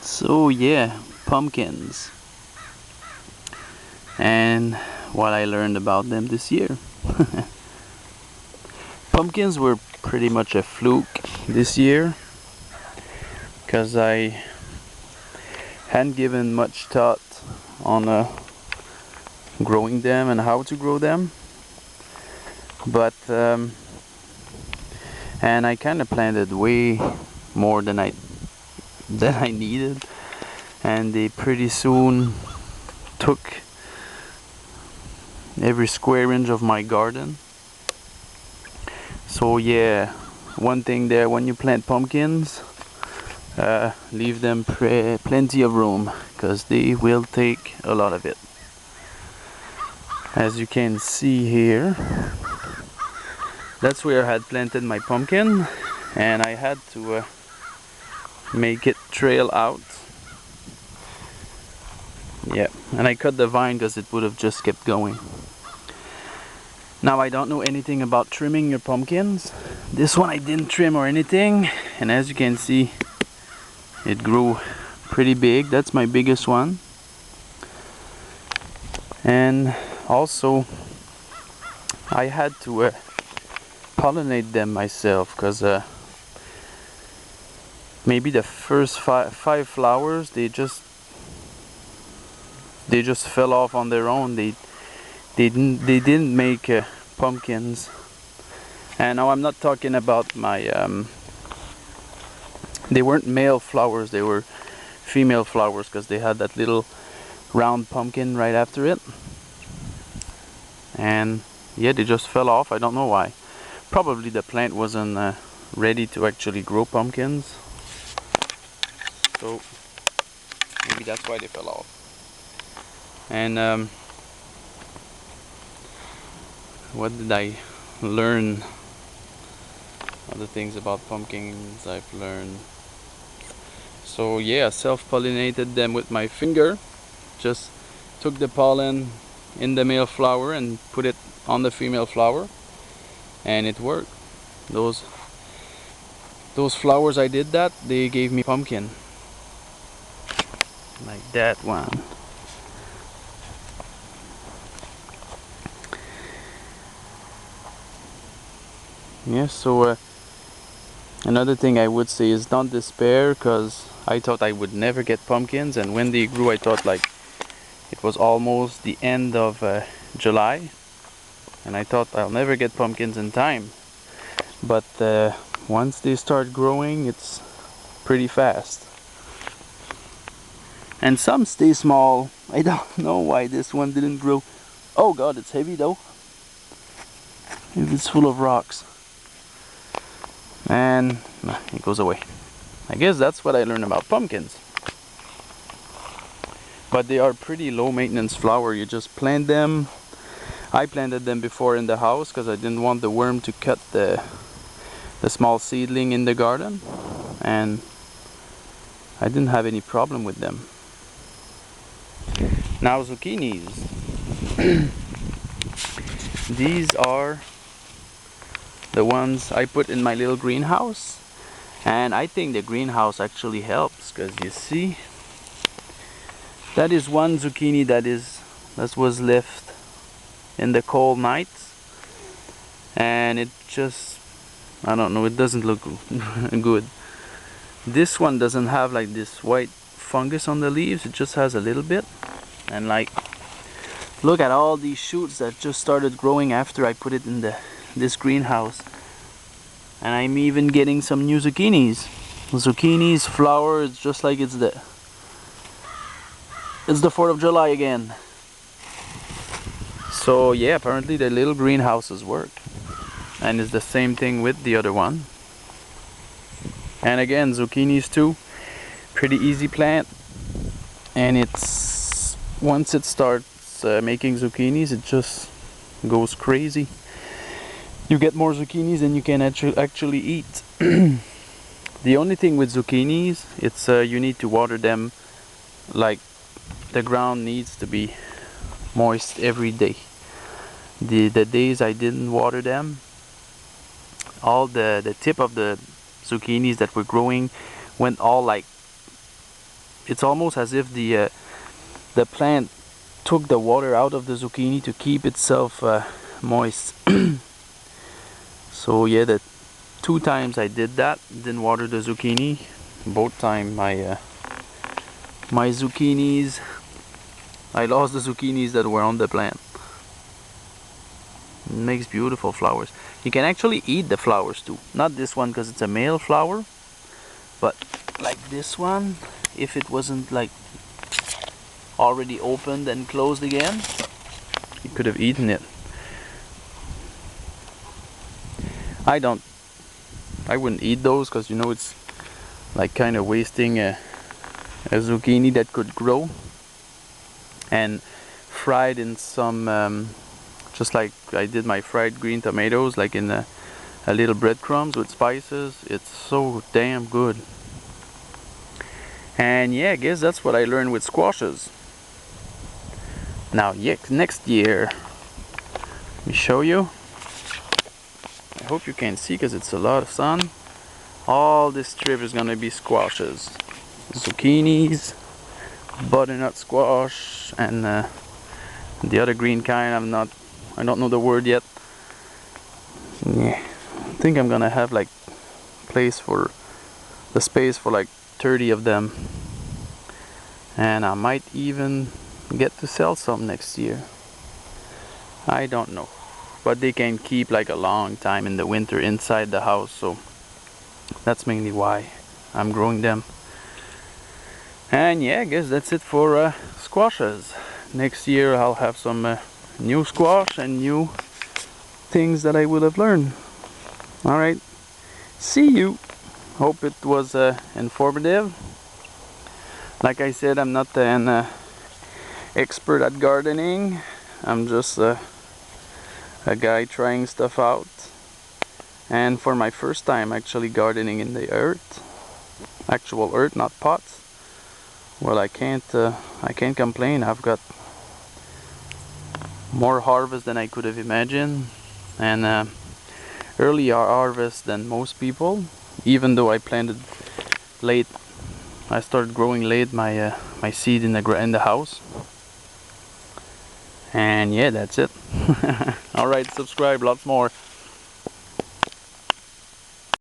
So yeah, pumpkins and what I learned about them this year. Pumpkins were pretty much a fluke this year because I hadn't given much thought on growing them and how to grow them. But and I kind of planted way more than I needed, and they pretty soon took every square inch of my garden. So yeah, one thing there, when you plant pumpkins, leave them plenty of room, because they will take a lot of it. As you can see here, that's where I had planted my pumpkin, and I had to make it trail out. Yeah, and I cut the vine because it would have just kept going. Now I don't know anything about trimming your pumpkins. This one I didn't trim or anything, and as you can see, it grew pretty big. That's my biggest one. And also I had to pollinate them myself, because maybe the first five flowers they just fell off on their own. They didn't make pumpkins. And now I'm not talking about my they weren't male flowers, they were female flowers, because they had that little round pumpkin right after it. And yeah, they just fell off. I don't know why. Probably the plant wasn't ready to actually grow pumpkins, so maybe that's why they fell off. And what did I learn? Other things about pumpkins I've learned. So yeah, self-pollinated them with my finger. Just took the pollen in the male flower and put it on the female flower, and it worked. Those flowers I did that, they gave me pumpkin. Like that one. Yeah, so another thing I would say is don't despair, because I thought I would never get pumpkins, and when they grew I thought like it was almost the end of July, and I thought I'll never get pumpkins in time. But once they start growing, it's pretty fast. And some stay small. I don't know why this one didn't grow. Oh god, it's heavy though. If it's full of rocks. And it goes away. I guess that's what I learned about pumpkins. But they are pretty low maintenance flower. You just plant them. I planted them before in the house because I didn't want the worm to cut the small seedling in the garden, and I didn't have any problem with them. Now zucchinis. These are the ones I put in my little greenhouse, and I think the greenhouse actually helps, because you see, that is one zucchini that was left in the cold nights, and it just, I don't know, it doesn't look good. This one doesn't have like this white fungus on the leaves, it just has a little bit. And like, look at all these shoots that just started growing after I put it in this greenhouse. And I'm even getting some new zucchinis. Zucchinis flower, it's just like it's the 4th of July again. So yeah, apparently the little greenhouses work. And it's the same thing with the other one. And again, zucchinis too, pretty easy plant. And it's, once it starts making zucchinis, it just goes crazy. You get more zucchinis than you can actually eat. The only thing with zucchinis, it's you need to water them, like the ground needs to be moist every day. The days I didn't water them, all the tip of the zucchinis that were growing went all like it's almost as if the plant took the water out of the zucchini to keep itself moist. So yeah, the 2 times I did that, didn't water the zucchini. Both time my zucchinis, I lost the zucchinis that were on the plant. It makes beautiful flowers. You can actually eat the flowers too. Not this one because it's a male flower, but like this one, if it wasn't like already opened and closed again, you could have eaten it. I wouldn't eat those because, you know, it's like kind of wasting a zucchini that could grow. And fried in some just like I did my fried green tomatoes, like in a little breadcrumbs with spices. It's so damn good. And yeah, I guess that's what I learned with squashes. Now, yeah, next year, let me show you. I hope you can see because it's a lot of sun. All this strip is gonna be squashes, zucchinis, butternut squash, and the other green kind. I don't know the word yet. Yeah, I think I'm gonna have like space for like 30 of them, and I might even get to sell some next year. I don't know, but they can keep like a long time in the winter inside the house, so that's mainly why I'm growing them. And yeah, I guess that's it for squashes. Next year I'll have some new squash and new things that I will have learned. Alright, see you. Hope it was informative. Like I said, I'm not an expert at gardening. I'm just a guy trying stuff out. And for my first time actually gardening in the earth, actual earth, not pots, well, I can't complain. I've got more harvest than I could have imagined, and earlier harvest than most people. Even though I planted late, I started growing late my my seed in the house. And yeah, that's it. All right, subscribe, lots more.